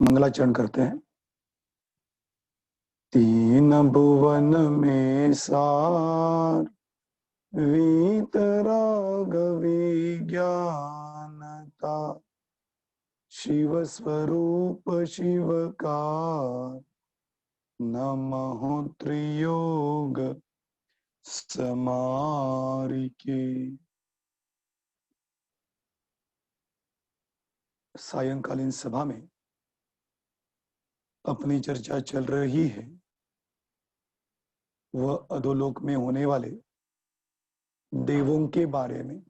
मंगलाचरण करते हैं। तीन भुवन में सार वीतराग विज्ञानता, शिव स्वरूप शिव का नमः त्रियोग समारिके। सायंकालीन सभा में अपनी चर्चा चल रही है वह अधोलोक में होने वाले देवों के बारे में।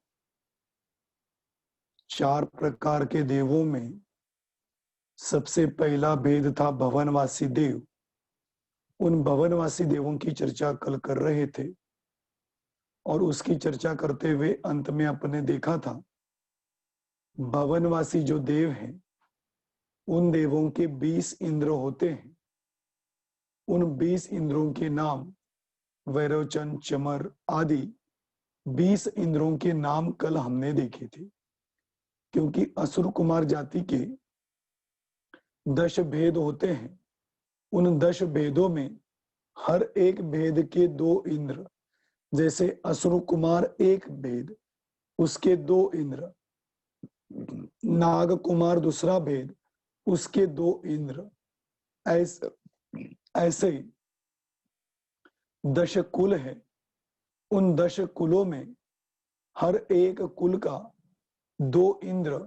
4 प्रकार के देवों में सबसे पहला भेद था भवनवासी देव। उन भवनवासी देवों की चर्चा कल कर रहे थे और उसकी चर्चा करते हुए अंत में अपने देखा था भवनवासी जो देव हैं उन देवों के 20 इंद्र होते हैं। उन 20 इंद्रों के नाम वैरोचन, चमर आदि 20 इंद्रों के नाम कल हमने देखे थे। क्योंकि असुर कुमार जाति के 10 भेद होते हैं, उन 10 भेदों में हर एक भेद के 2 इंद्र, जैसे असुर कुमार एक भेद उसके 2 इंद्र, नाग कुमार दूसरा भेद उसके 2 इंद्र, ऐसे 10 कुल है। उन 10 कुलों में हर एक कुल का 2 इंद्र,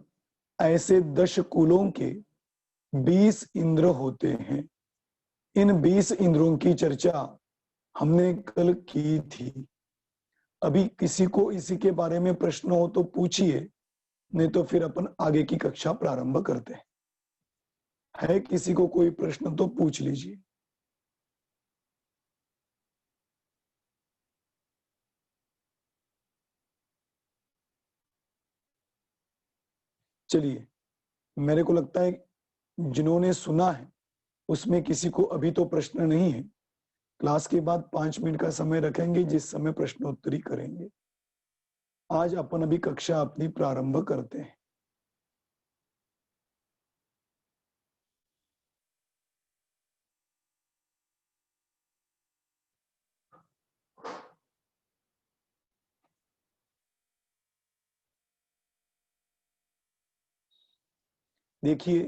ऐसे 10 कुलों के 20 इंद्र होते हैं। इन 20 इंद्रों की चर्चा हमने कल की थी। अभी किसी को इसी के बारे में प्रश्न हो तो पूछिए, नहीं तो फिर अपन आगे की कक्षा प्रारंभ करते हैं। है किसी को कोई प्रश्न तो पूछ लीजिए। चलिए, मेरे को लगता है जिन्होंने सुना है उसमें किसी को अभी तो प्रश्न नहीं है। क्लास के बाद 5 मिनट का समय रखेंगे जिस समय प्रश्नोत्तरी करेंगे। आज अपन अभी कक्षा अपनी प्रारंभ करते हैं। देखिए,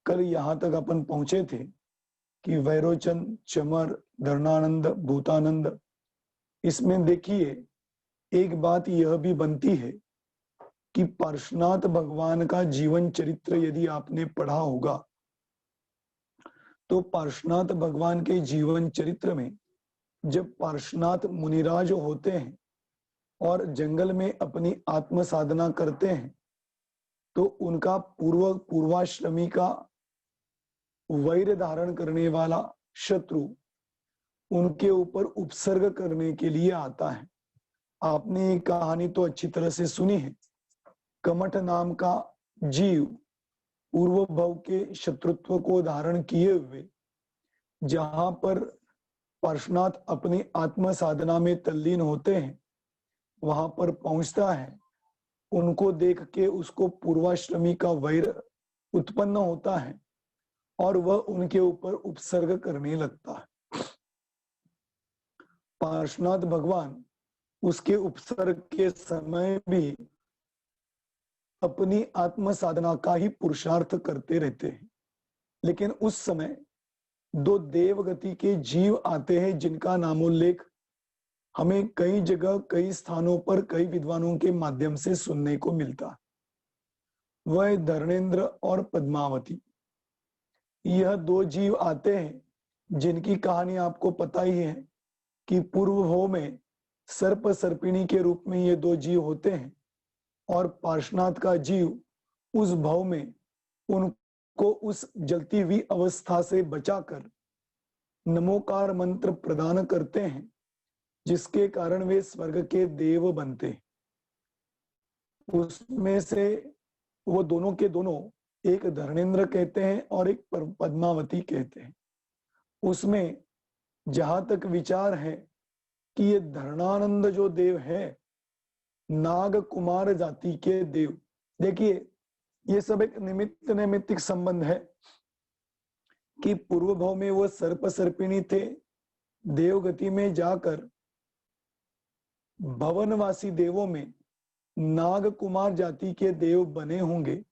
कल यहां तक अपन पहुंचे थे कि वैरोचन, चमर, धरणानंद, भूतानंद, इसमें देखिए एक बात यह भी बनती है कि पार्श्वनाथ भगवान का जीवन चरित्र यदि आपने पढ़ा होगा तो पार्श्वनाथ भगवान के जीवन चरित्र में जब पार्श्वनाथ मुनिराज होते हैं और जंगल में अपनी आत्म साधना करते हैं तो उनका पूर्वाश्रमी का वैर धारण करने वाला शत्रु उनके ऊपर उपसर्ग करने के लिए आता है। आपने ये कहानी तो अच्छी तरह से सुनी है। कमठ नाम का जीव पूर्व भव के शत्रुत्व को धारण किए हुए जहां पर पार्श्वनाथ अपनी आत्म साधना में तल्लीन होते हैं वहां पर पहुंचता है। उनको देख के उसको पूर्वाश्रमी का वैर उत्पन्न होता है और वह उनके ऊपर उपसर्ग करने लगता है। पार्श्वनाथ भगवान उसके उपसर्ग के समय भी अपनी आत्म साधना का ही पुरुषार्थ करते रहते हैं। लेकिन उस समय 2 देवगति के जीव आते हैं जिनका नामोल्लेख हमें कई जगह कई स्थानों पर कई विद्वानों के माध्यम से सुनने को मिलता है। वह धर्मेंद्र और पद्मावती, यह 2 जीव आते हैं जिनकी कहानी आपको पता ही है कि पूर्व भव में सर्प सर्पिणी के रूप में ये 2 जीव होते हैं और पार्श्वनाथ का जीव उस भव में उनको उस जलती हुई अवस्था से बचाकर नमोकार मंत्र प्रदान करते हैं जिसके कारण वे स्वर्ग के देव बनते हैं। उसमें से वो दोनों के दोनों एक धर्मेंद्र कहते हैं और एक पद्मावती कहते हैं। उसमें जहां तक विचार है कि ये धरणानंद जो देव है नाग कुमार जाति के देव, देखिए ये सब एक निमित्त नैमित्तिक संबंध है। कि पूर्व भाव में वो सर्प सर्पिणी थे, देवगति में जाकर भवनवासी देवों में नाग कुमार जाति के देव बने होंगे,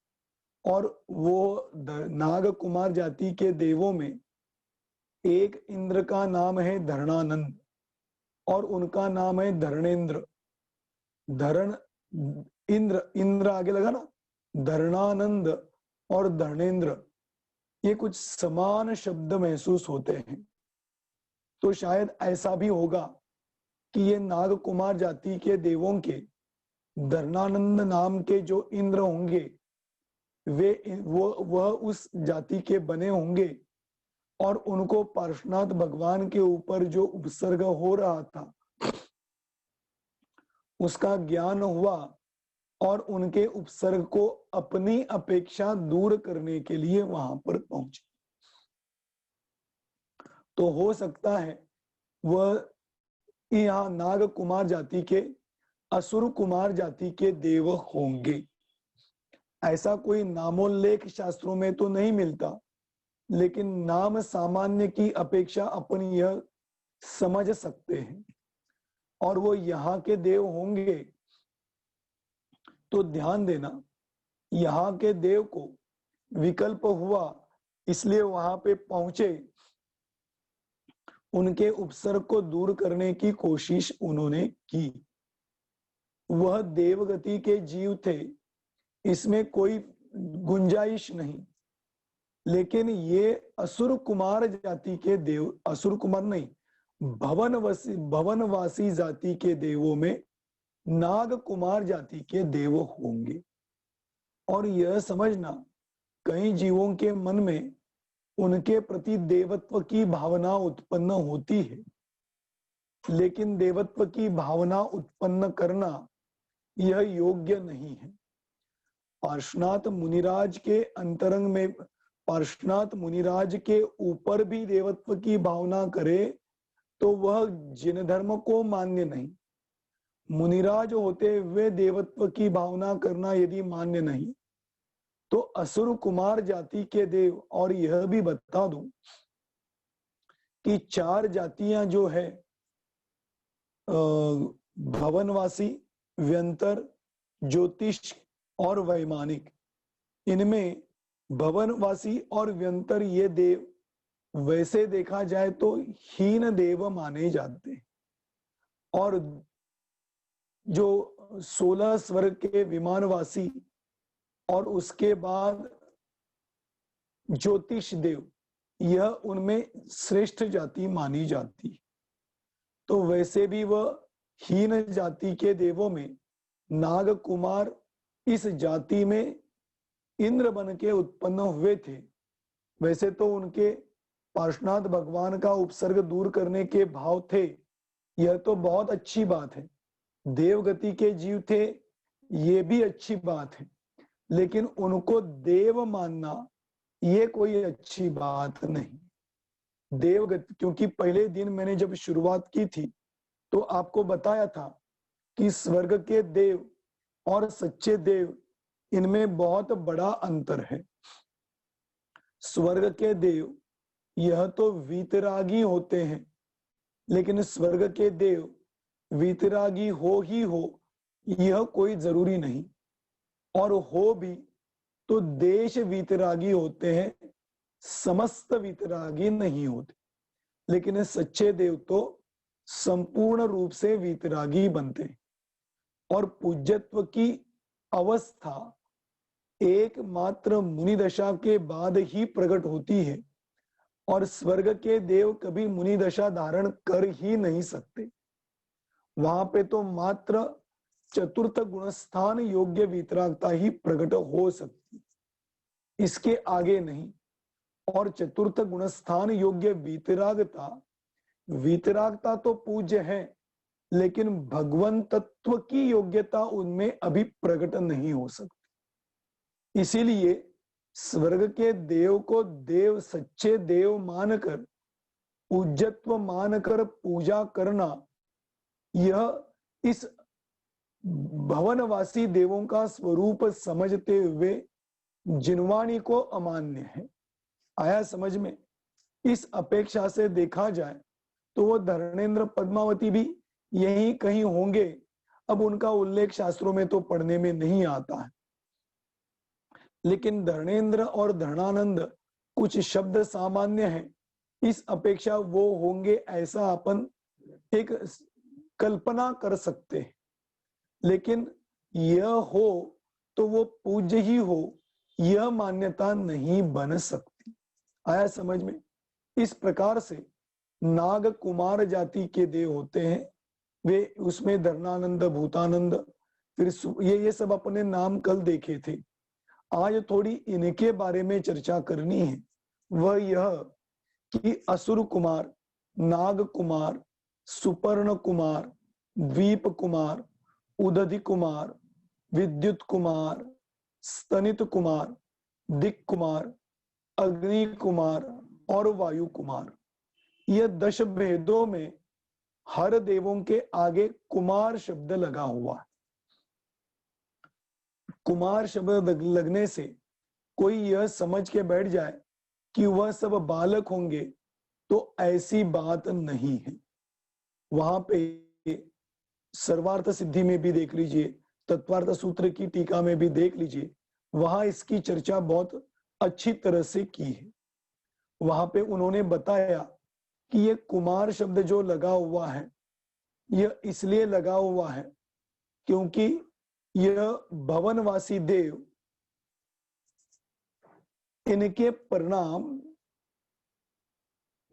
और वो नाग कुमार जाति के देवों में एक इंद्र का नाम है धरणानंद और उनका नाम है धरणेन्द्र। धरण इंद्र, इंद्र आगे लगा ना, धरणानंद और धरणेन्द्र, ये कुछ समान शब्द महसूस होते हैं। तो शायद ऐसा भी होगा कि ये नाग कुमार जाति के देवों के धरणानंद नाम के जो इंद्र होंगे वह उस जाति के बने होंगे, और उनको पार्श्वनाथ भगवान के ऊपर जो उपसर्ग हो रहा था उसका ज्ञान हुआ, और उनके उपसर्ग को अपनी अपेक्षा दूर करने के लिए वहां पर पहुंचे। तो हो सकता है वह यहाँ नाग कुमार जाति के असुर कुमार जाति के देव होंगे। ऐसा कोई नामोल्लेख शास्त्रों में तो नहीं मिलता, लेकिन नाम सामान्य की अपेक्षा अपन यह समझ सकते हैं, और वो यहाँ के देव होंगे। तो ध्यान देना, यहाँ के देव को विकल्प हुआ, इसलिए वहां पे पहुंचे, उनके उपसर्ग को दूर करने की कोशिश उन्होंने की। वह देवगति के जीव थे, इसमें कोई गुंजाइश नहीं, लेकिन ये असुर कुमार जाति के देव, असुर कुमार नहीं, भवनवासी जाति के देवों में नाग कुमार जाति के देव होंगे। और यह समझना, कई जीवों के मन में उनके प्रति देवत्व की भावना उत्पन्न होती है, लेकिन देवत्व की भावना उत्पन्न करना यह योग्य नहीं है। पार्श्वनाथ मुनिराज के अंतरंग में, पार्श्वनाथ मुनिराज के ऊपर भी देवत्व की भावना करे तो वह जिन धर्म को मान्य नहीं। मुनिराज होते हुए देवत्व की भावना करना यदि मान्य नहीं, तो असुर कुमार जाति के देव, और यह भी बता दूं कि 4 जातियां जो है, भवनवासी, व्यंतर, ज्योतिष और वैमानिक, इनमें भवनवासी और व्यंतर ये देव वैसे देखा जाए तो हीन देव माने जाते हैं, और जो 16 स्वर्ग के विमानवासी और उसके बाद ज्योतिष देव, यह उनमें श्रेष्ठ जाति मानी जाती। तो वैसे भी वह हीन जाति के देवों में नाग कुमार इस जाति में इंद्र बन के उत्पन्न हुए थे। वैसे तो उनके पार्श्वनाथ भगवान का उपसर्ग दूर करने के भाव थे, यह तो बहुत अच्छी बात है। देवगति के जीव थे, ये भी अच्छी बात है, लेकिन उनको देव मानना ये कोई अच्छी बात नहीं। देवगति, क्योंकि पहले दिन मैंने जब शुरुआत की थी तो आपको बताया था कि स्वर्ग के देव और सच्चे देव, इनमें बहुत बड़ा अंतर है। स्वर्ग के देव यह तो वीतरागी होते हैं, लेकिन स्वर्ग के देव वीतरागी हो ही हो यह कोई जरूरी नहीं, और हो भी तो देश वीतरागी होते हैं, समस्त वीतरागी नहीं होते। लेकिन सच्चे देव तो संपूर्ण रूप से वीतरागी बनते हैं, और पूज्यत्व की अवस्था एकमात्र मुनि दशा के बाद ही प्रकट होती है, और स्वर्ग के देव कभी मुनि दशा धारण कर ही नहीं सकते। वहां पे तो मात्र चतुर्थ गुणस्थान योग्य वीतरागता ही प्रकट हो सकती, इसके आगे नहीं। और चतुर्थ गुणस्थान योग्य वीतरागता, वीतरागता तो पूज्य है, लेकिन भगवन तत्व की योग्यता उनमें अभी प्रकट नहीं हो सकती। इसीलिए स्वर्ग के देव को देव, सच्चे देव मानकर, पूज्यत्व मानकर पूजा करना, यह इस भवनवासी देवों का स्वरूप समझते हुए जिनवाणी को अमान्य है। आया समझ में? इस अपेक्षा से देखा जाए तो वो धर्मेंद्र पद्मावती भी यहीं कहीं होंगे। अब उनका उल्लेख शास्त्रों में तो पढ़ने में नहीं आता है, लेकिन धर्मेंद्र और धर्णानंद कुछ शब्द सामान्य हैं। इस अपेक्षा वो होंगे ऐसा अपन एक कल्पना कर सकते हैं, लेकिन यह हो तो वो पूज्य ही हो, यह मान्यता नहीं बन सकती। आया समझ में? इस प्रकार से नाग कुमार जाति के देव होते हैं, वे उसमें धर्णानंद, भूतानंद, फिर ये सब अपने नाम कल देखे थे। आज थोड़ी इनके बारे में चर्चा करनी है। वह यह कि असुर कुमार, नाग कुमार, सुपर्ण कुमार, द्वीप कुमार, उदधि कुमार, विद्युत कुमार, स्तनित कुमार, दिक कुमार, अग्नि कुमार और वायु कुमार, यह 10 भेदों में हर देवों के आगे कुमार शब्द लगा हुआ है। कुमार शब्द लगने से कोई यह समझ के बैठ जाए कि वह सब बालक होंगे, तो ऐसी बात नहीं है। वहां पे सर्वार्थ सिद्धि में भी देख लीजिए, तत्वार्थ सूत्र की टीका में भी देख लीजिए, वहां इसकी चर्चा बहुत अच्छी तरह से की है। वहां पे उन्होंने बताया कि ये कुमार शब्द जो लगा हुआ है, यह इसलिए लगा हुआ है क्योंकि यह भवनवासी देव, इनके परिणाम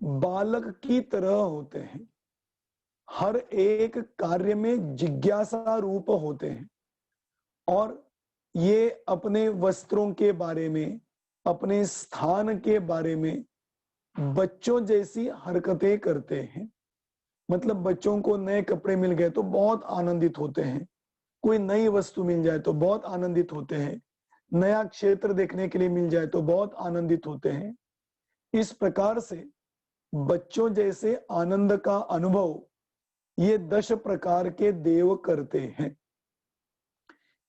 बालक की तरह होते हैं, हर एक कार्य में जिज्ञासा रूप होते हैं, और ये अपने वस्त्रों के बारे में, अपने स्थान के बारे में बच्चों जैसी हरकतें करते हैं। मतलब बच्चों को नए कपड़े मिल गए तो बहुत आनंदित होते हैं, कोई नई वस्तु मिल जाए तो बहुत आनंदित होते हैं, नया क्षेत्र देखने के लिए मिल जाए तो बहुत आनंदित होते हैं। इस प्रकार से बच्चों जैसे आनंद का अनुभव ये 10 प्रकार के देव करते हैं।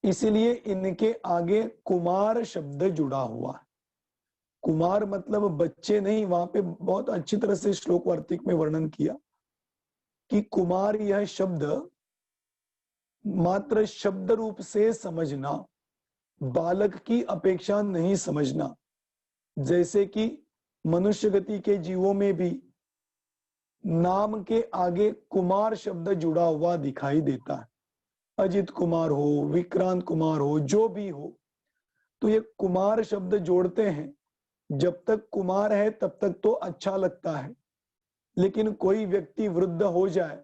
इसलिए इनके आगे कुमार शब्द जुड़ा हुआ है। कुमार मतलब बच्चे नहीं, वहां पे बहुत अच्छी तरह से श्लोक वार्तिक में वर्णन किया कि कुमार यह शब्द मात्र शब्द रूप से समझना, बालक की अपेक्षा नहीं समझना। जैसे कि मनुष्य गति के जीवों में भी नाम के आगे कुमार शब्द जुड़ा हुआ दिखाई देता है। अजित कुमार हो, विक्रांत कुमार हो, जो भी हो, तो ये कुमार शब्द जोड़ते हैं। जब तक कुमार है तब तक तो अच्छा लगता है, लेकिन कोई व्यक्ति वृद्ध हो जाए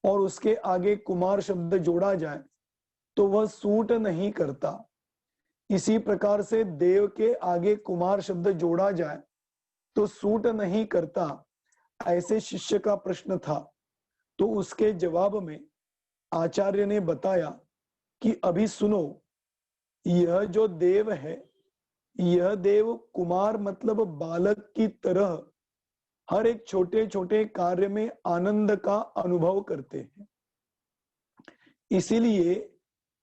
और उसके आगे कुमार शब्द जोड़ा जाए तो वह सूट नहीं करता। इसी प्रकार से देव के आगे कुमार शब्द जोड़ा जाए तो सूट नहीं करता। ऐसे शिष्य का प्रश्न था, तो उसके जवाब में आचार्य ने बताया कि अभी सुनो, यह जो देव है, यह देव कुमार मतलब बालक की तरह हर एक छोटे छोटे कार्य में आनंद का अनुभव करते हैं। इसीलिए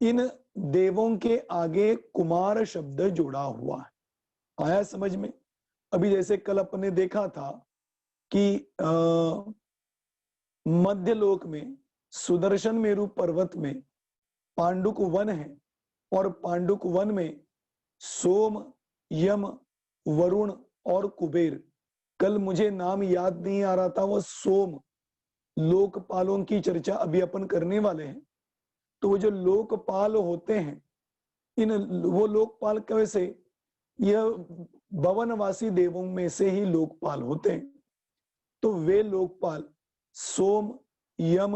इन देवों के आगे कुमार शब्द जुड़ा हुआ है। आया समझ में? अभी जैसे कल अपन ने देखा था कि मध्य लोक में सुदर्शन मेरु पर्वत में पांडुक वन है, और पांडुक वन में सोम, यम, वरुण और कुबेर, कल मुझे नाम याद नहीं आ रहा था, वो सोम, लोकपालों की चर्चा अभी अपन करने वाले हैं। तो वो जो लोकपाल होते हैं, वो लोकपाल कैसे, यह भवनवासी देवों में से ही लोकपाल होते हैं। तो वे लोकपाल सोम, यम,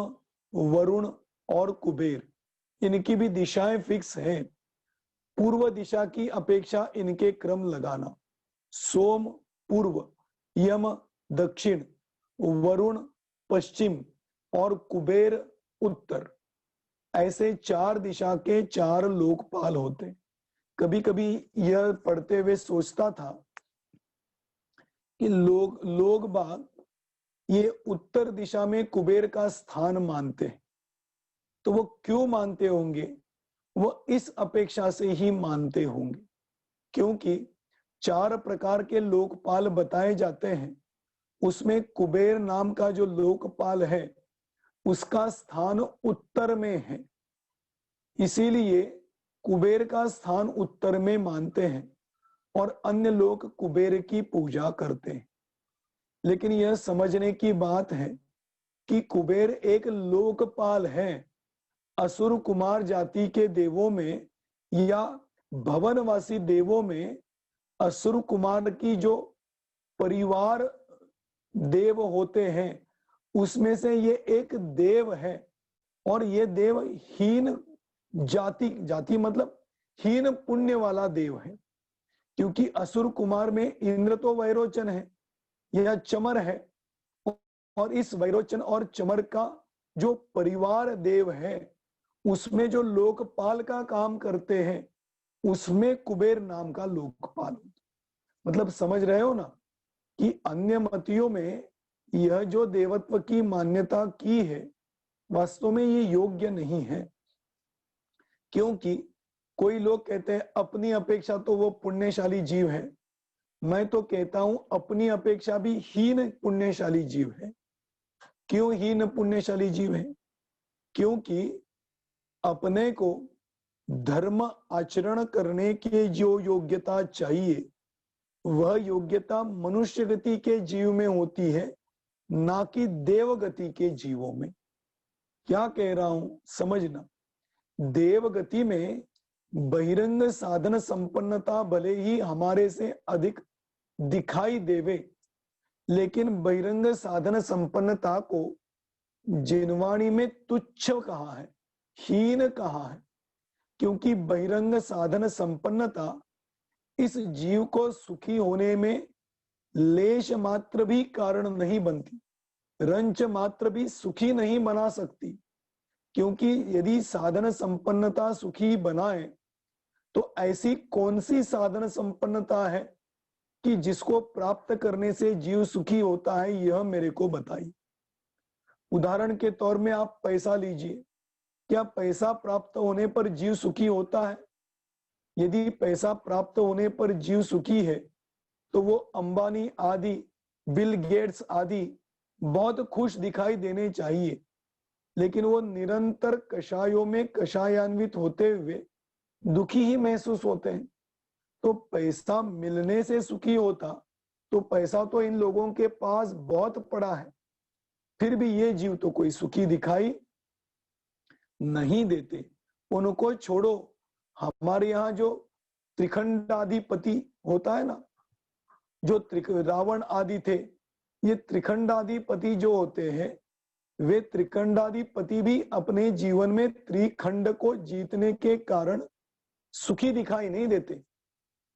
वरुण और कुबेर, इनकी भी दिशाएं फिक्स है। पूर्व दिशा की अपेक्षा इनके क्रम लगाना, सोम पूर्व, यम दक्षिण, वरुण पश्चिम और कुबेर उत्तर, ऐसे 4 दिशा के 4 लोकपाल होते। कभी कभी यह पढ़ते हुए सोचता था कि लोग बाग ये उत्तर दिशा में कुबेर का स्थान मानते हैं, तो वो क्यों मानते होंगे? वो इस अपेक्षा से ही मानते होंगे क्योंकि 4 प्रकार के लोकपाल बताए जाते हैं, उसमें कुबेर नाम का जो लोकपाल है उसका स्थान उत्तर में है, इसीलिए कुबेर का स्थान उत्तर में मानते हैं और अन्य लोग कुबेर की पूजा करते हैं। लेकिन यह समझने की बात है कि कुबेर एक लोकपाल है। असुर कुमार जाति के देवों में या भवनवासी देवों में असुर कुमार की जो परिवार देव होते हैं उसमें से ये एक देव है, और ये देव हीन जाति मतलब हीन पुण्य वाला देव है, क्योंकि असुर कुमार में इंद्र तो वैरोचन है या चमर है, और इस वैरोचन और चमर का जो परिवार देव है उसमें जो लोकपाल का काम करते हैं उसमें कुबेर नाम का लोकपाल। मतलब समझ रहे हो ना कि अन्य मतियों में यह जो देवत्व की मान्यता की है वास्तव में ये योग्य नहीं है, क्योंकि कोई लोग कहते हैं अपनी अपेक्षा तो वो पुण्यशाली जीव है। मैं तो कहता हूं अपनी अपेक्षा भी हीन पुण्यशाली जीव है। क्यों हीन पुण्यशाली जीव है? क्योंकि अपने को धर्म आचरण करने की जो योग्यता चाहिए वह योग्यता मनुष्य गति के जीव में होती है, ना कि देव गति के जीवों में। क्या कह रहा हूं समझना। देव गति में बहिरंग साधन संपन्नता भले ही हमारे से अधिक दिखाई देवे, लेकिन बहिरंग साधन संपन्नता को जिनवाणी में तुच्छ कहा है, हीन कहा है, क्योंकि बहिरंग साधन संपन्नता इस जीव को सुखी होने में लेश मात्र भी कारण नहीं बनती, रंच मात्र भी सुखी नहीं बना सकती। क्योंकि यदि साधन संपन्नता सुखी बनाए तो ऐसी कौन सी साधन संपन्नता है कि जिसको प्राप्त करने से जीव सुखी होता है, यह मेरे को बताइए। उदाहरण के तौर में आप पैसा लीजिए, क्या पैसा प्राप्त होने पर जीव सुखी होता है? यदि पैसा प्राप्त होने पर जीव सुखी है तो वो अंबानी आदि, बिल गेट्स आदि बहुत खुश दिखाई देने चाहिए, लेकिन वो निरंतर कषायों में कषायान्वित होते हुए दुखी ही महसूस होते हैं। तो पैसा मिलने से सुखी होता तो पैसा तो इन लोगों के पास बहुत पड़ा है, फिर भी ये जीव तो कोई सुखी दिखाई नहीं देते। उनको छोड़ो, हमारे यहाँ जो त्रिखंडाधिपति होता है ना, जो रावण आदि थे, ये त्रिखंडाधिपति जो होते हैं वे त्रिखंडाधिपति भी अपने जीवन में त्रिखंड को जीतने के कारण सुखी दिखाई नहीं देते,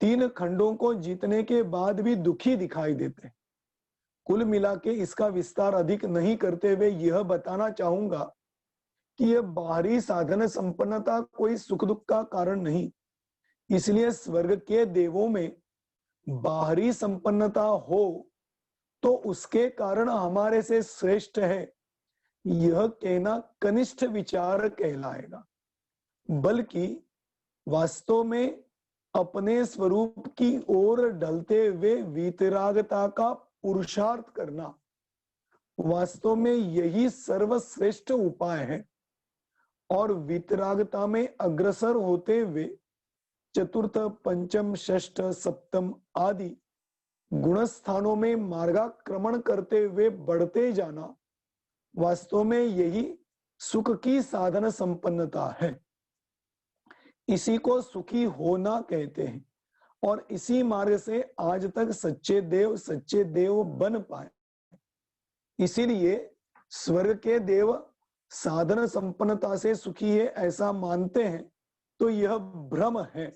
3 खंडों को जीतने के बाद भी दुखी दिखाई देते हैं। कुल मिला के इसका विस्तार अधिक नहीं करते हुए यह बताना चाहूंगा कि यह बाहरी साधन संपन्नता कोई सुख दुख का कारण नहीं। इसलिए स्वर्ग के देवों में बाहरी संपन्नता हो तो उसके कारण हमारे से श्रेष्ठ है, यह कहना कनिष्ठ विचार कहलाएगा। बल्कि वास्तव में अपने स्वरूप की ओर ढलते हुए वीतरागता का पुरुषार्थ करना वास्तव में यही सर्वश्रेष्ठ उपाय है। और वीतरागता में अग्रसर होते हुए चतुर्थ, पंचम, षष्ठ, सप्तम आदि गुण स्थानों में मार्गाक्रमण करते हुए बढ़ते जाना वास्तव में यही सुख की साधन संपन्नता है। इसी को सुखी होना कहते हैं, और इसी मार्ग से आज तक सच्चे देव बन पाए। इसीलिए स्वर्ग के देव साधन संपन्नता से सुखी है ऐसा मानते हैं तो यह भ्रम है।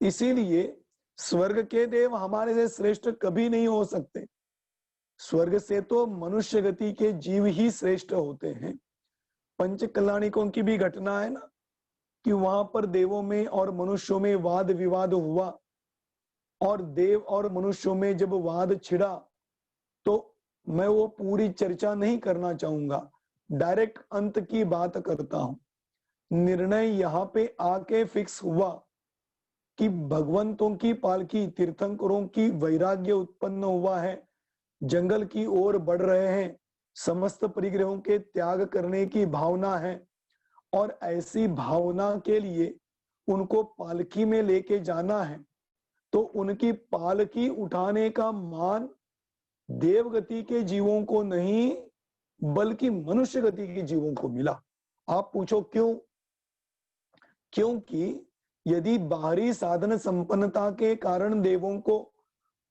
इसीलिए स्वर्ग के देव हमारे से श्रेष्ठ कभी नहीं हो सकते। स्वर्ग से तो मनुष्य गति के जीव ही श्रेष्ठ होते हैं। पंच कल्याणिकों की भी घटना है ना कि वहां पर देवों में और मनुष्यों में वाद विवाद हुआ, और देव और मनुष्यों में जब वाद छिड़ा तो मैं वो पूरी चर्चा नहीं करना चाहूंगा, डायरेक्ट अंत की बात करता हूं। निर्णय यहाँ पे आके फिक्स हुआ कि भगवंतों की पालकी तीर्थंकरों की वैराग्य उत्पन्न हुआ है, जंगल की ओर बढ़ रहे हैं, समस्त परिग्रहों के त्याग करने की भावना है, और ऐसी भावना के लिए उनको पालकी में लेके जाना है, तो उनकी पालकी उठाने का मान देवगति के जीवों को नहीं बल्कि मनुष्य गति के जीवों को मिला। आप पूछो क्यों? क्योंकि यदि बाहरी साधन संपन्नता के कारण देवों को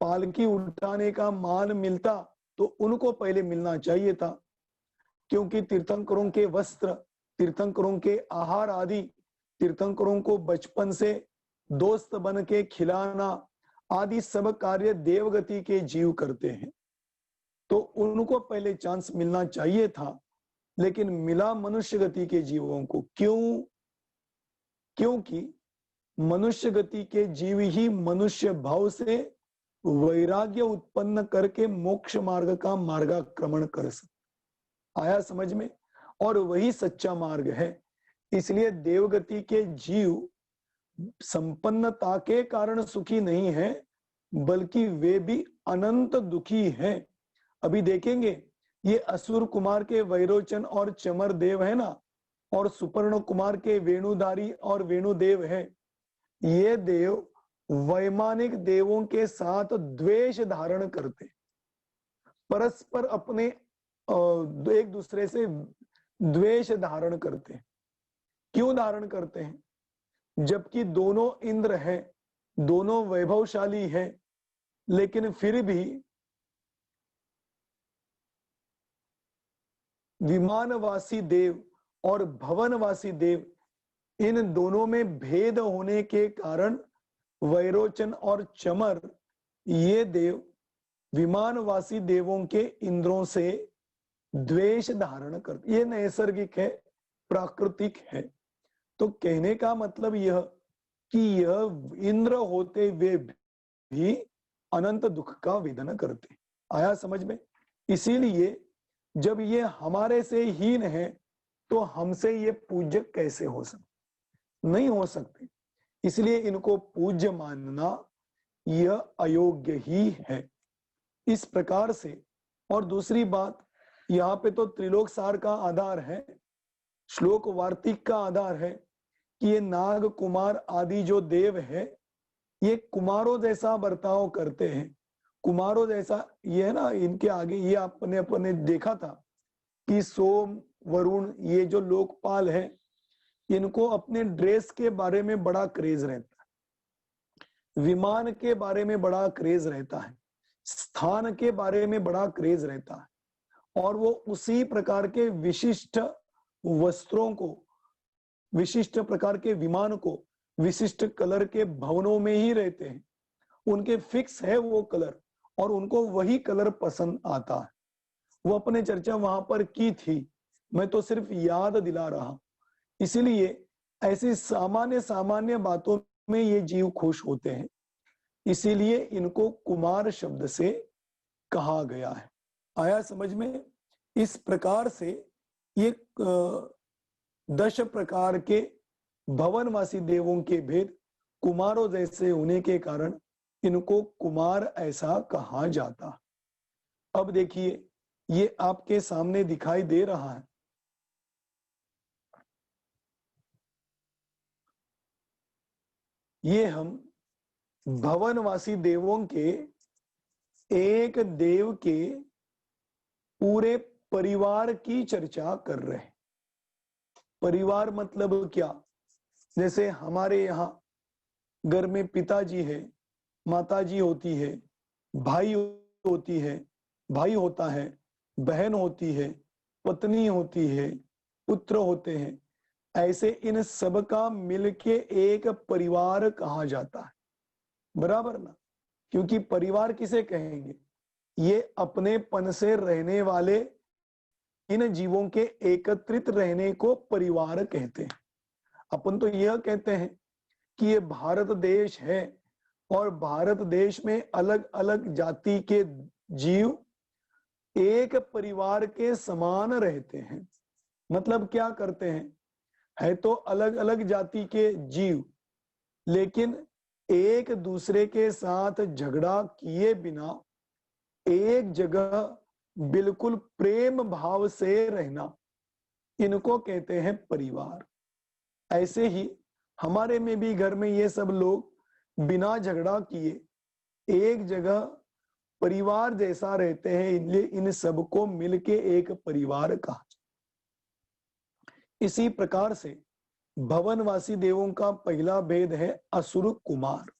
पालकी उठाने का मान मिलता तो उनको पहले मिलना चाहिए था, क्योंकि तीर्थंकरों के वस्त्र, तीर्थंकरों के आहार आदि, तीर्थंकरों को बचपन से दोस्त बन के खिलाना आदि सब कार्य देवगति के जीव करते हैं, तो उनको पहले चांस मिलना चाहिए था, लेकिन मिला मनुष्य गति के जीवों को। क्यों? क्योंकि मनुष्य गति के जीव ही मनुष्य भाव से वैराग्य उत्पन्न करके मोक्ष मार्ग का मार्गाक्रमण कर सकते। आया समझ में? और वही सच्चा मार्ग है। इसलिए देवगति के जीव संपन्नता के कारण सुखी नहीं है, बल्कि वे भी अनंत दुखी हैं। अभी देखेंगे ये असुर कुमार के वैरोचन और चमर देव है ना, और सुपर्ण कुमार के वेणुधारी और वेणुदेव है। ये देव वैमानिक देवों के साथ द्वेष धारण करते, परस्पर अपने एक दूसरे से द्वेष धारण करते हैं। क्यों धारण करते हैं? जबकि दोनों इंद्र हैं, दोनों वैभवशाली हैं, लेकिन फिर भी विमानवासी देव और भवनवासी देव, इन दोनों में भेद होने के कारण वैरोचन और चमर ये देव विमानवासी देवों के इंद्रों से द्वेष धारण करते। ये नैसर्गिक है, प्राकृतिक है। तो कहने का मतलब यह कि यह इंद्र होते हुए भी अनंत दुख का वेदन करते। आया समझ में? इसीलिए जब ये हमारे से हीन है तो हमसे ये पूज्य कैसे हो सकते? नहीं हो सकते। इसलिए इनको पूज्य मानना यह अयोग्य ही है। इस प्रकार से। और दूसरी बात, यहाँ पे तो त्रिलोक सार का आधार है, श्लोक वार्तिक का आधार है कि ये नाग कुमार आदि जो देव है ये कुमारों जैसा बर्ताव करते हैं। कुमारों जैसा ये है ना, इनके आगे ये आपने अपने देखा था कि सोम वरुण ये जो लोकपाल है, इनको अपने ड्रेस के बारे में बड़ा क्रेज रहता है, विमान के बारे में बड़ा क्रेज रहता है, स्थान के बारे में बड़ा क्रेज रहता है, और वो उसी प्रकार के विशिष्ट वस्त्रों को, विशिष्ट प्रकार के विमान को, विशिष्ट कलर के भवनों में ही रहते हैं। उनके फिक्स है वो कलर और उनको वही कलर पसंद आता है। वो अपने चर्चा वहां पर की थी, मैं तो सिर्फ याद दिला रहा हूं। इसीलिए ऐसी सामान्य सामान्य बातों में ये जीव खुश होते हैं, इसीलिए इनको कुमार शब्द से कहा गया है। आया समझ में? इस प्रकार से ये 10 प्रकार के भवनवासी देवों के भेद कुमारों जैसे होने के कारण इनको कुमार ऐसा कहा जाता। अब देखिए ये आपके सामने दिखाई दे रहा है, ये हम भवनवासी देवों के एक देव के पूरे परिवार की चर्चा कर रहे हैं। परिवार मतलब क्या? जैसे हमारे यहाँ घर में पिताजी है, माताजी होती है, भाई होती है, भाई होता है, बहन होती है, पत्नी होती है, पुत्र होते हैं। ऐसे इन सब का मिलके एक परिवार कहा जाता है, बराबर ना? क्योंकि परिवार किसे कहेंगे? ये अपनेपन से रहने वाले इन जीवों के एकत्रित रहने को परिवार कहते हैं। अपन तो यह कहते हैं कि ये भारत देश है और भारत देश में अलग अलग जाति के जीव एक परिवार के समान रहते हैं। मतलब क्या करते हैं? है तो अलग अलग जाति के जीव, लेकिन एक दूसरे के साथ झगड़ा किए बिना एक जगह बिल्कुल प्रेम भाव से रहना, इनको कहते हैं परिवार। ऐसे ही हमारे में भी घर में ये सब लोग बिना झगड़ा किए एक जगह परिवार जैसा रहते हैं, इसलिए इन सबको मिलके एक परिवार कहा। इसी प्रकार से भवनवासी देवों का पहला भेद है असुर कुमार।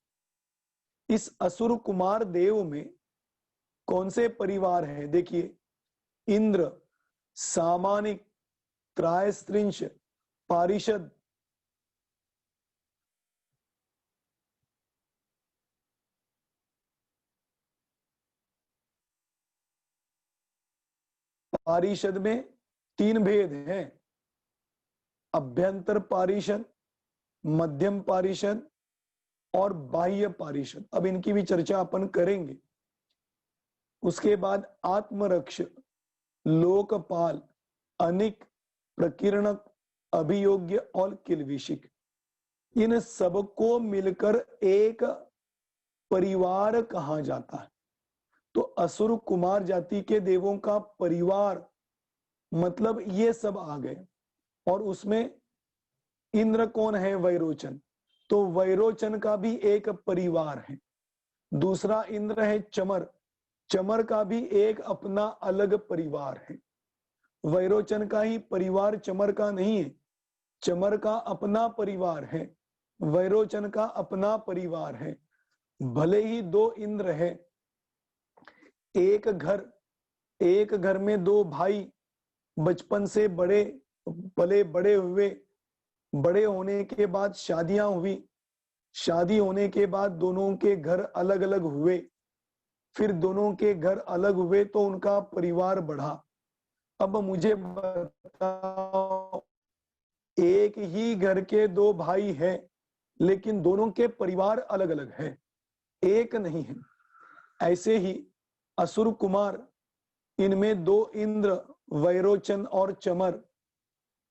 इस असुर कुमार देव में कौन से परिवार हैं? देखिए, इंद्र, सामानिक, त्रायस्त्रिंश, पारिषद, पारिषद में 3 भेद हैं, अभ्यंतर पारिषद, मध्यम पारिषद और बाह्य पारिषद। अब इनकी भी चर्चा अपन करेंगे। उसके बाद आत्मरक्ष, लोकपाल, अनिक, प्रकीर्णक, अभियोग्य और किल्विशिक, इन सबको मिलकर एक परिवार कहा जाता है। तो असुर कुमार जाति के देवों का परिवार मतलब ये सब आ गए। और उसमें इंद्र कौन है? वैरोचन। तो वैरोचन का भी एक परिवार है। दूसरा इंद्र है चमर, चमर का भी एक अपना अलग परिवार है। वैरोचन का ही परिवार चमर का नहीं है, चमर का अपना परिवार है, वैरोचन का अपना परिवार है। भले ही 2 इंद्र है, एक घर में 2 भाई बचपन से बड़े पले बड़े हुए, बड़े होने के बाद शादियां हुई, शादी होने के बाद दोनों के घर अलग अलग हुए, फिर दोनों के घर अलग हुए तो उनका परिवार बढ़ा। अब मुझे बताओ, एक ही घर के 2 भाई हैं लेकिन दोनों के परिवार अलग अलग है, एक नहीं है। ऐसे ही असुर कुमार, इनमें 2 इंद्र वैरोचन और चमर,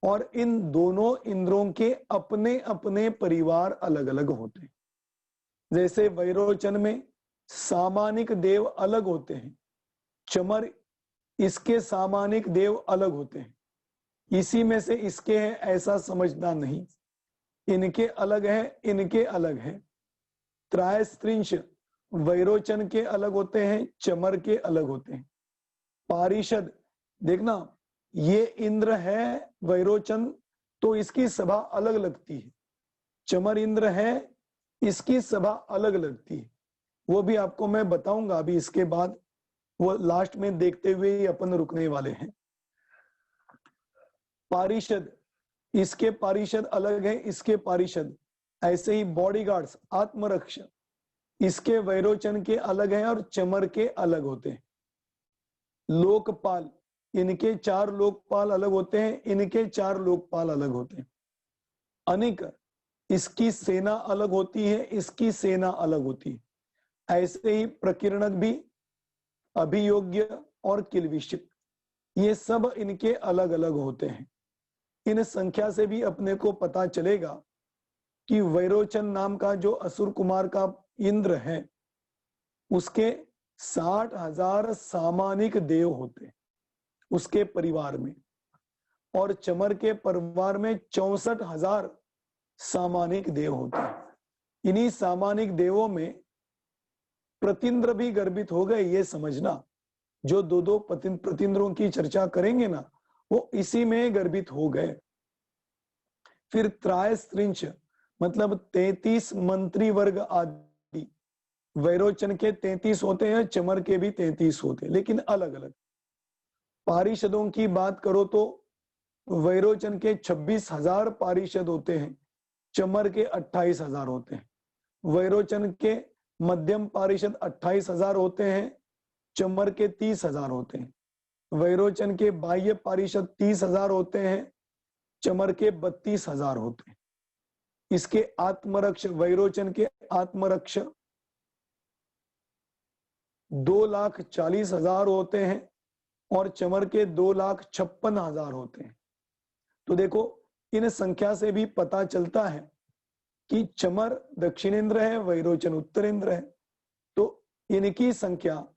और इन दोनों इंद्रों के अपने अपने परिवार अलग अलग होते हैं। जैसे वैरोचन में सामानिक देव अलग होते हैं, चमर इसके सामानिक देव अलग होते हैं। इसी में से इसके हैं ऐसा समझना नहीं, इनके अलग है, इनके अलग है। त्रायस्त्रिंश वैरोचन के अलग होते हैं, चमर के अलग होते हैं। पारिषद, देखना ये इंद्र है वैरोचन, तो इसकी सभा अलग लगती है। चमर इंद्र है, इसकी सभा अलग लगती है। वो भी आपको मैं बताऊंगा अभी, इसके बाद वो लास्ट में देखते हुए ही अपन रुकने वाले हैं। पारिषद, इसके पारिषद अलग है, इसके पारिषद। ऐसे ही बॉडीगार्ड्स, आत्मरक्ष, इसके वैरोचन के अलग हैं और चमर के अलग होते हैं। लोकपाल, इनके 4 लोकपाल अलग होते हैं, इनके 4 लोकपाल अलग होते हैं। अनिक, इसकी सेना अलग होती है, इसकी सेना अलग होती है। ऐसे ही प्रकीर्णक भी, अभियोग्य और किल्विशिक, ये सब इनके अलग अलग होते हैं। इन संख्या से भी अपने को पता चलेगा कि वैरोचन नाम का जो असुर कुमार का इंद्र है, उसके 60,000 सामानिक देव होते हैं उसके परिवार में, और चमर के परिवार में 64,000 सामानिक देव होते हैं। इन्हीं सामानिक देवों में प्रतिंद्र भी गर्भित हो गए, ये समझना। जो 2 प्रतिंद्रों की चर्चा करेंगे ना, वो इसी में गर्भित हो गए। फिर त्रायस्त्रिंश मतलब 33 मंत्री वर्ग आदि, वैरोचन के 33 होते हैं, चमर के भी 33 होते हैं, लेकिन अलग अलग। पारिषदों की बात करो तो वैरोचन के 26,000 पारिषद होते हैं, चमर के 28,000 होते हैं। वैरोचन के मध्यम पारिषद 28,000 होते हैं, चमर के 30,000 होते हैं। वैरोचन के बाह्य पारिषद 30,000 होते हैं, चमर के 32,000 होते हैं। इसके आत्मरक्ष, वैरोचन के आत्मरक्ष 2,40,000 होते हैं और चमर के 2,56,000 होते हैं। तो देखो, इन संख्या से भी पता चलता है कि चमर दक्षिणेंद्र है, वैरोचन उत्तरेंद्र है। तो इनकी संख्या,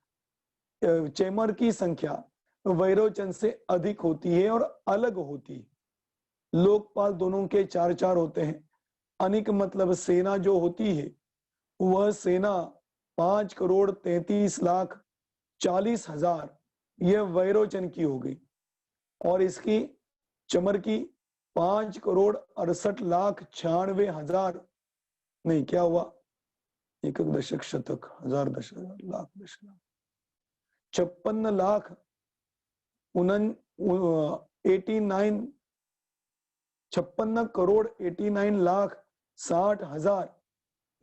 चेमर की संख्या वैरोचन से अधिक होती है और अलग होती है। लोकपाल दोनों के 4-4 होते हैं। अनिक मतलब सेना जो होती है, वह सेना 5,33,40,000 यह वैरोचन की हो गई, और इसकी चमर की 5,68,96,000, नहीं क्या हुआ, एक दशक शतक हजार दशक लाख दशक 56 लाख 56,89,60,000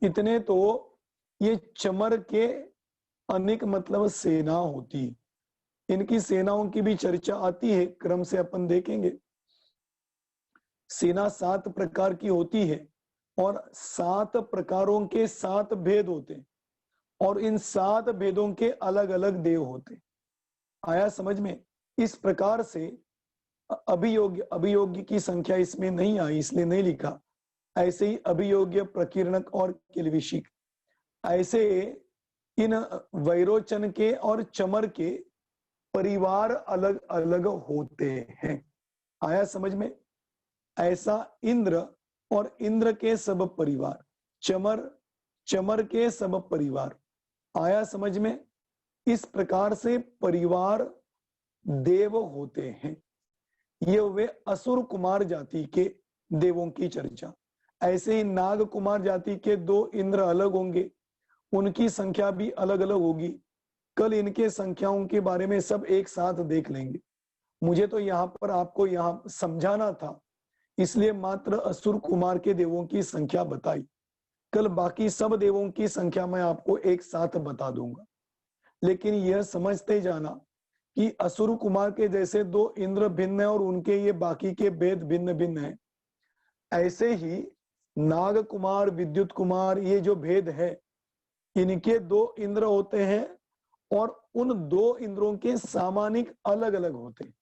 इतने तो ये चमर के अनेक मतलब सेना होती है। इनकी सेनाओं की भी चर्चा आती है, क्रम से अपन देखेंगे। सेना 7 प्रकार की होती है और 7 प्रकारों के 7 भेद होते हैं, और इन 7 भेदों के अलग अलग देव होते। आया समझ में? इस प्रकार से अभियोग्य, अभियोग्य की संख्या इसमें नहीं आई इसलिए नहीं लिखा। ऐसे ही अभियोग्य, प्रकीर्णक और किलविशिक, ऐसे इन वैरोचन के और चमर के परिवार अलग अलग होते हैं। आया समझ में? ऐसा इंद्र और इंद्र के सब परिवार, चमर, चमर के सब परिवार। आया समझ में? इस प्रकार से परिवार देव होते हैं। ये वे असुर कुमार जाति के देवों की चर्चा। ऐसे ही नाग कुमार जाति के 2 इंद्र अलग होंगे, उनकी संख्या भी अलग अलग होगी। कल इनके संख्याओं के बारे में सब एक साथ देख लेंगे। मुझे तो यहाँ पर आपको यहाँ समझाना था, इसलिए मात्र असुर कुमार के देवों की संख्या बताई। कल बाकी सब देवों की संख्या मैं आपको एक साथ बता दूंगा। लेकिन यह समझते जाना कि असुर कुमार के जैसे 2 इंद्र भिन्न है और उनके ये बाकी के भेद भिन्न भिन्न है, ऐसे ही नाग कुमार, विद्युत कुमार, ये जो भेद है, इनके 2 इंद्र होते हैं और उन 2 इंद्रों के सामानिक अलग अलग होते,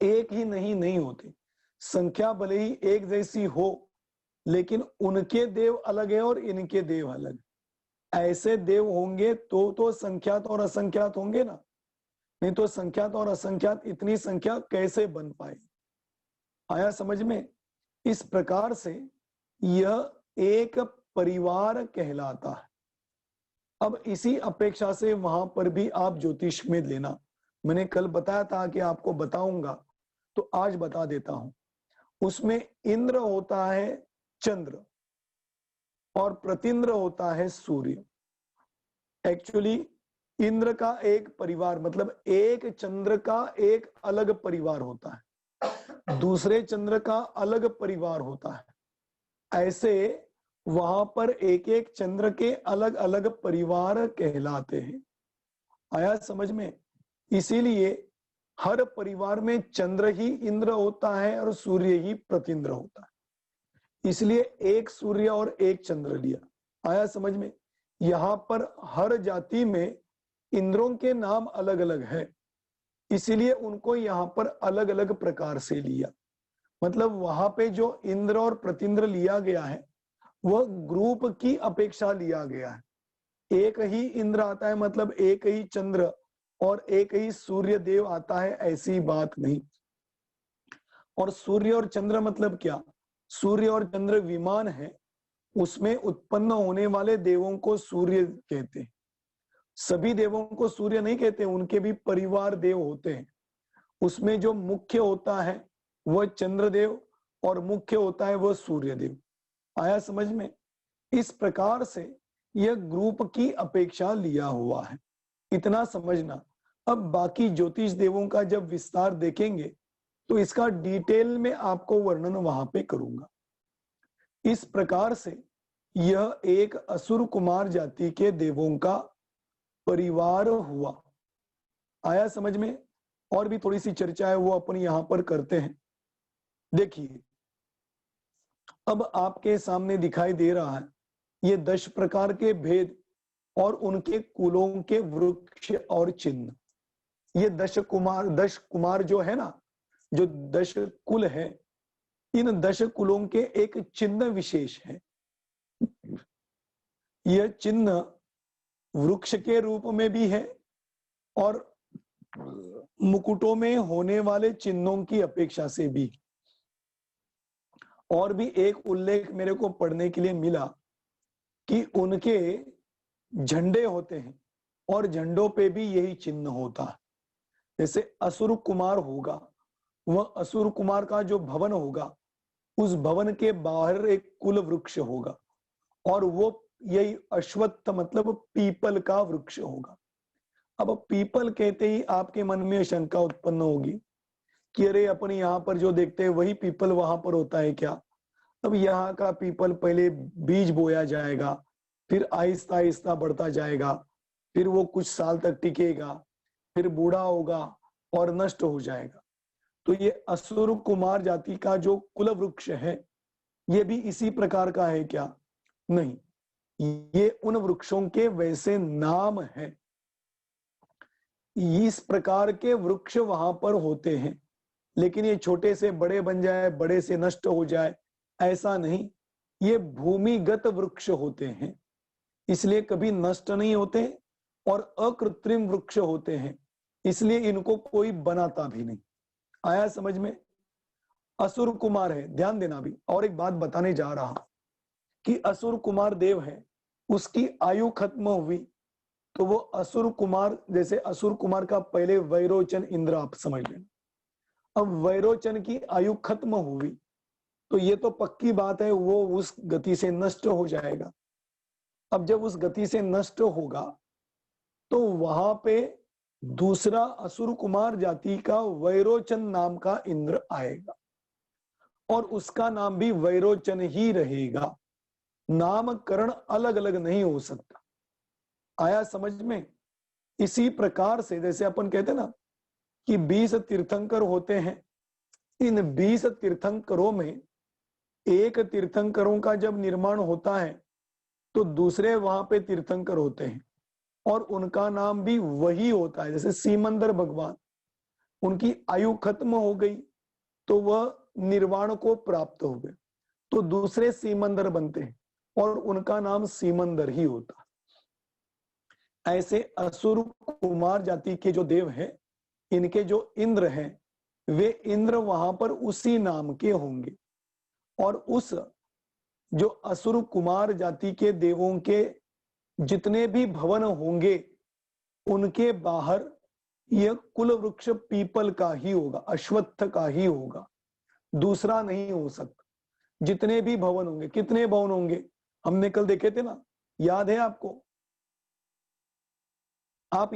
एक ही नहीं होते। संख्या भले ही एक जैसी हो, लेकिन उनके देव अलग है और इनके देव अलग। ऐसे देव होंगे तो संख्यात और असंख्यात होंगे ना, नहीं तो संख्यात और असंख्यात इतनी संख्या कैसे बन पाए। आया समझ में? इस प्रकार से यह एक परिवार कहलाता है। अब इसी अपेक्षा से वहां पर भी आप ज्योतिष में लेना। मैंने कल बताया था कि आपको बताऊंगा, तो आज बता देता हूं। उसमें इंद्र होता है चंद्र और प्रतिंद्र होता है सूर्य। एक्चुअली इंद्र का एक परिवार, मतलब एक चंद्र का एक अलग परिवार होता है, दूसरे चंद्र का अलग परिवार होता है। ऐसे वहां पर एक एक चंद्र के अलग अलग परिवार कहलाते हैं। आया समझ में? इसीलिए हर परिवार में चंद्र ही इंद्र होता है और सूर्य ही प्रतिंद्र होता है। इसलिए एक सूर्य और एक चंद्र लिया। आया समझ में? यहाँ पर हर जाति में इंद्रों के नाम अलग अलग है, इसीलिए उनको यहाँ पर अलग अलग प्रकार से लिया। मतलब वहां पे जो इंद्र और प्रतिंद्र लिया गया है, वह ग्रुप की अपेक्षा लिया गया है। एक ही इंद्र आता है मतलब एक ही चंद्र और एक ही सूर्य देव आता है, ऐसी बात नहीं। और सूर्य और चंद्र मतलब क्या? सूर्य और चंद्र विमान है, उसमें उत्पन्न होने वाले देवों को सूर्य कहते हैं। सभी देवों को सूर्य नहीं कहते, उनके भी परिवार देव होते हैं। उसमें जो मुख्य होता है वह चंद्रदेव और मुख्य होता है वह सूर्य देव। आया समझ में? इस प्रकार से यह ग्रुप की अपेक्षा लिया हुआ है, इतना समझना। अब बाकी ज्योतिष देवों का जब विस्तार देखेंगे तो इसका डिटेल में आपको वर्णन वहां पे करूंगा। इस प्रकार से यह एक असुर कुमार जाति के देवों का परिवार हुआ। आया समझ में? और भी थोड़ी सी चर्चा है, वो अपन यहां पर करते हैं। देखिए, अब आपके सामने दिखाई दे रहा है ये 10 प्रकार के भेद और उनके कुलों के वृक्ष और चिन्ह। ये 10 कुमार जो है ना, जो 10 कुल है, इन 10 कुलों के एक चिन्ह विशेष है। यह चिन्ह वृक्ष के रूप में भी है और मुकुटों में होने वाले चिन्हों की अपेक्षा से भी। और भी एक उल्लेख मेरे को पढ़ने के लिए मिला कि उनके झंडे होते हैं और झंडों पे भी यही चिन्ह होता है। जैसे असुर कुमार होगा, वह असुर कुमार का जो भवन होगा, उस भवन के बाहर एक कुल वृक्ष होगा और वो यही अश्वत्थ मतलब पीपल का वृक्ष होगा। अब पीपल कहते ही आपके मन में शंका उत्पन्न होगी कि अरे अपन यहाँ पर जो देखते हैं वही पीपल वहां पर होता है क्या? अब यहाँ का पीपल पहले बीज बोया जाएगा, फिर आहिस्ता आहिस्ता बढ़ता जाएगा, फिर वो कुछ साल तक टिकेगा, फिर बूढ़ा होगा और नष्ट हो जाएगा। तो ये असुर कुमार जाति का जो कुल वृक्ष है, ये भी इसी प्रकार का है क्या? नहीं, ये उन वृक्षों के वैसे नाम है। इस प्रकार के वृक्ष वहां पर होते हैं, लेकिन ये छोटे से बड़े बन जाए, बड़े से नष्ट हो जाए, ऐसा नहीं। ये भूमिगत वृक्ष होते हैं, इसलिए कभी नष्ट नहीं होते और अकृत्रिम वृक्ष होते हैं, इसलिए इनको कोई बनाता भी नहीं। आया समझ में? असुर कुमार है, ध्यान देना भी। और एक बात बताने जा रहा कि असुर कुमार देव है, उसकी आयु खत्म हुई तो वो असुर कुमार, जैसे असुर कुमार का पहले वैरोचन इंद्र आप समझ लेना, अब वैरोचन की आयु खत्म हुई तो ये तो पक्की बात है वो उस गति से नष्ट हो जाएगा। अब जब उस गति से नष्ट होगा तो वहां पे दूसरा असुर कुमार जाति का वैरोचन नाम का इंद्र आएगा और उसका नाम भी वैरोचन ही रहेगा, नामकरण अलग अलग नहीं हो सकता। आया समझ में? इसी प्रकार से जैसे अपन कहते ना कि 20 तीर्थंकर होते हैं, इन 20 तीर्थंकरों में एक तीर्थंकरों का जब निर्माण होता है तो दूसरे वहां पे तीर्थंकर होते हैं और उनका नाम भी वही होता है। जैसे सीमंदर भगवान, उनकी आयु खत्म हो गई तो वह निर्वाण को प्राप्त हो गए, तो दूसरे सीमंदर बनते हैं और उनका नाम सीमंदर ही होता है। ऐसे असुर कुमार जाति के जो देव हैं, इनके जो इंद्र हैं, वे इंद्र वहां पर उसी नाम के होंगे और उस जो असुर कुमार जाति के देवों के जितने भी भवन होंगे उनके बाहर यह कुल वृक्ष पीपल का ही होगा, अश्वत्थ का ही होगा, दूसरा नहीं हो सकता। जितने भी भवन होंगे, कितने भवन होंगे हमने कल देखे थे ना, याद है आपको? आप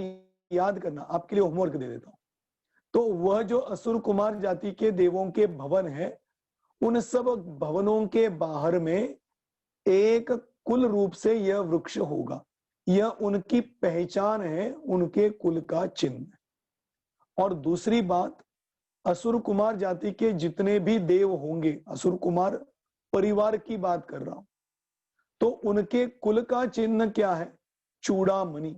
याद करना, आपके लिए होमवर्क दे देता हूं। तो वह जो असुर कुमार जाति के देवों के भवन है, उन सब भवनों के बाहर में एक कुल रूप से यह वृक्ष होगा, यह उनकी पहचान है, उनके कुल का चिन्ह। और दूसरी बात, असुर कुमार जाति के जितने भी देव होंगे, असुर कुमार परिवार की बात कर रहा हूं, तो उनके कुल का चिन्ह क्या है? चूड़ामणि,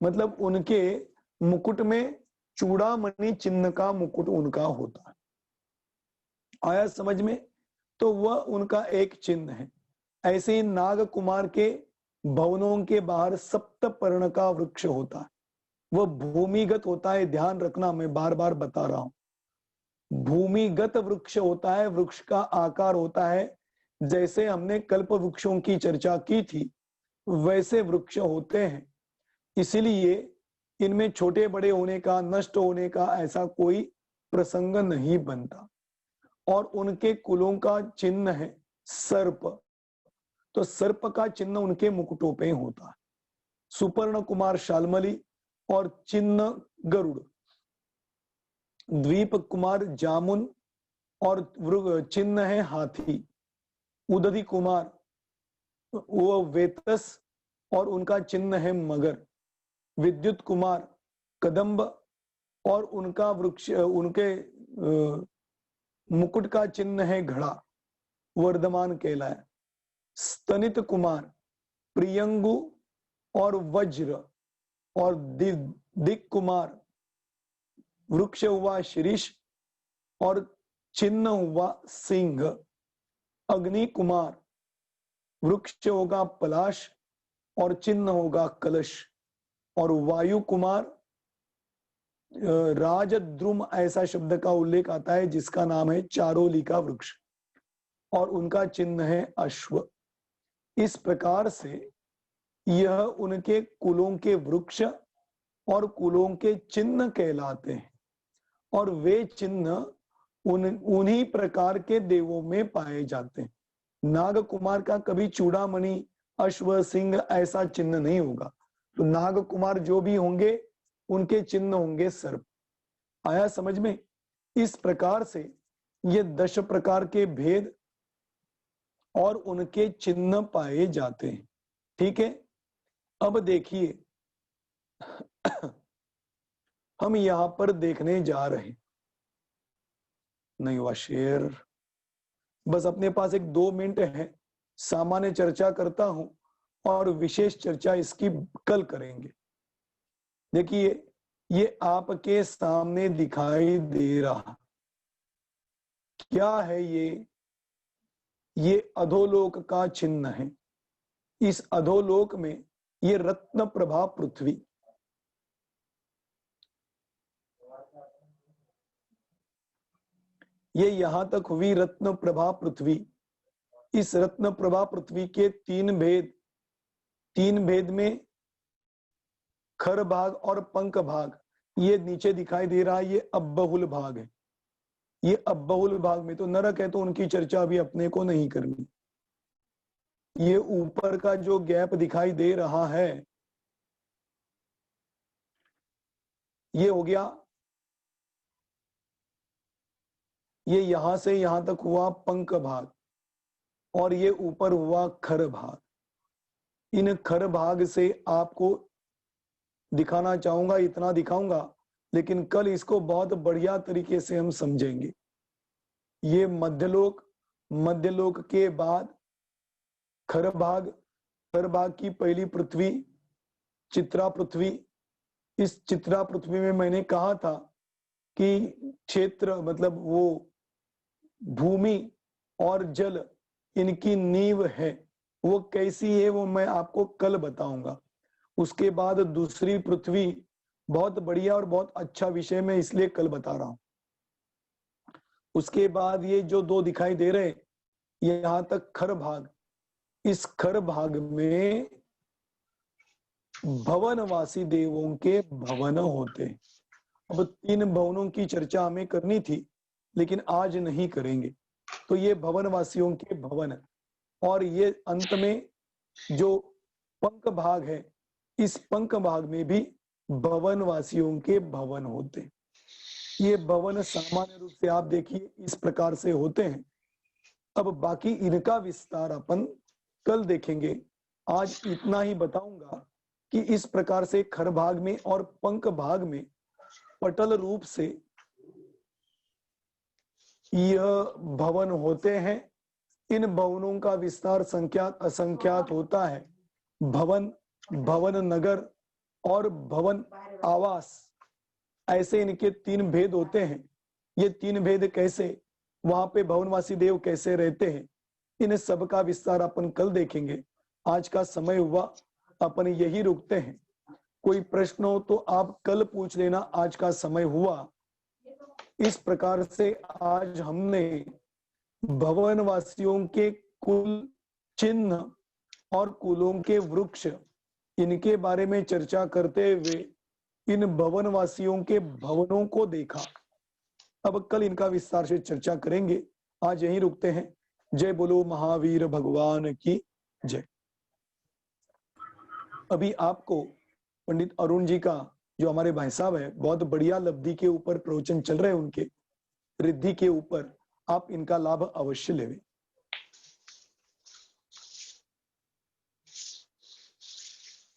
मतलब उनके मुकुट में चूड़ामणि चिन्ह का मुकुट उनका होता है। आया समझ में? तो वह उनका एक चिन्ह है। ऐसे ही नाग कुमार के भवनों के बाहर सप्तपर्ण का वृक्ष होता है, वह भूमिगत होता है। ध्यान रखना, मैं बार बार बता रहा हूं, भूमिगत वृक्ष होता है। वृक्ष का आकार होता है, जैसे हमने कल्प वृक्षों की चर्चा की थी वैसे वृक्ष होते हैं। इसीलिए इनमें छोटे बड़े होने का, नष्ट होने का ऐसा कोई प्रसंग नहीं बनता। और उनके कुलों का चिन्ह है सर्प, तो सर्प का चिन्ह उनके मुकुटों पे होता है। सुपर्ण कुमार शालमली और चिन्ह गरुड़, द्वीप कुमार जामुन और चिन्ह है हाथी, उदधि कुमार वो वेतस और उनका चिन्ह है मगर, विद्युत कुमार कदम्ब और उनका वृक्ष, उनके मुकुट का चिन्ह है घड़ा, वर्धमान कहलाया। स्तनित कुमार प्रियंगु और वज्र और दिक कुमार वृक्ष हुआ शीरीष और चिन्ह हुआ सिंह, अग्नि कुमार, वृक्ष होगा पलाश और चिन्ह होगा कलश, और वायु कुमार राजद्रुम ऐसा शब्द का उल्लेख आता है जिसका नाम है चारोली का वृक्ष, और उनका चिन्ह है अश्व। इस प्रकार से यह उनके कुलों के वृक्ष और कुलों के चिन्ह कहलाते हैं, और वे चिन्ह उन्हीं प्रकार के देवों में पाए जाते हैं। नाग कुमार का कभी चूड़ामणि, अश्व, सिंह ऐसा चिन्ह नहीं होगा। तो नाग कुमार जो भी होंगे उनके चिन्ह होंगे सर्प। आया समझ में? इस प्रकार से ये 10 प्रकार के भेद और उनके चिन्ह पाए जाते हैं। ठीक है, अब देखिए हम यहां पर देखने जा रहे, नहीं हुआ शेयर, बस अपने पास एक 2 मिनट है, सामान्य चर्चा करता हूं और विशेष चर्चा इसकी कल करेंगे। देखिए ये आपके सामने दिखाई दे रहा क्या है? ये अधोलोक का चिन्ह है। इस अधोलोक में ये रत्न प्रभा पृथ्वी, ये यहां तक हुई रत्न प्रभा पृथ्वी। इस रत्न प्रभा पृथ्वी के 3 भेद, 3 भेद में खर भाग और पंख भाग, ये नीचे दिखाई दे रहा है, ये अबहुल भाग है। ये अबहुल भाग में तो नरक है, तो उनकी चर्चा अभी अपने को नहीं करनी। ये ऊपर का जो गैप दिखाई दे रहा है, ये हो गया, ये यहां से यहां तक हुआ पंख भाग, और ये ऊपर हुआ खर भाग। इन खर भाग से आपको दिखाना चाहूंगा, इतना दिखाऊंगा, लेकिन कल इसको बहुत बढ़िया तरीके से हम समझेंगे। ये मध्यलोक, मध्यलोक के बाद खर भाग, खर भाग की पहली पृथ्वी चित्रा पृथ्वी। इस चित्रा पृथ्वी में मैंने कहा था कि क्षेत्र मतलब वो भूमि और जल इनकी नींव है, वो कैसी है वो मैं आपको कल बताऊंगा। उसके बाद दूसरी पृथ्वी, बहुत बढ़िया और बहुत अच्छा विषय में इसलिए कल बता रहा हूं। उसके बाद ये जो 2 दिखाई दे रहे, यहां तक खर भाग। इस खर भाग में भवनवासी देवों के भवन होते। अब 3 भवनों की चर्चा हमें करनी थी, लेकिन आज नहीं करेंगे। तो ये भवनवासियों के भवन, और ये अंत में जो पंख भाग है, इस पंख भाग में भी भवनवासियों के भवन होते। ये भवन सामान्य रूप से आप देखिए इस प्रकार से होते हैं। अब बाकी इनका विस्तार अपन कल देखेंगे। आज इतना ही बताऊंगा कि इस प्रकार से खर भाग में और पंख भाग में पटल रूप से यह भवन होते हैं। इन भवनों का विस्तार संख्यात असंख्यात होता है। भवन, भवन नगर और भवन आवास, ऐसे इनके 3 भेद होते हैं। ये 3 भेद कैसे, वहां पे भवनवासी देव कैसे रहते हैं, इन सब का विस्तार अपन कल देखेंगे। आज का समय हुआ, अपन यही रुकते हैं। कोई प्रश्न हो तो आप कल पूछ लेना, आज का समय हुआ। इस प्रकार से आज हमने भवनवासियों के कुल, चिन्ह और कुलों के वृक्ष, इनके बारे में चर्चा करते हुए इन भवनवासियों के भवनों को देखा। अब कल इनका विस्तार से चर्चा करेंगे। आज यहीं रुकते हैं। जय बोलो महावीर भगवान की जय। अभी आपको पंडित अरुण जी का, जो हमारे भाई साहब है, बहुत बढ़िया लब्धि के ऊपर प्रवचन चल रहे हैं, उनके रिद्धि के ऊपर, आप इनका लाभ अवश्य लें।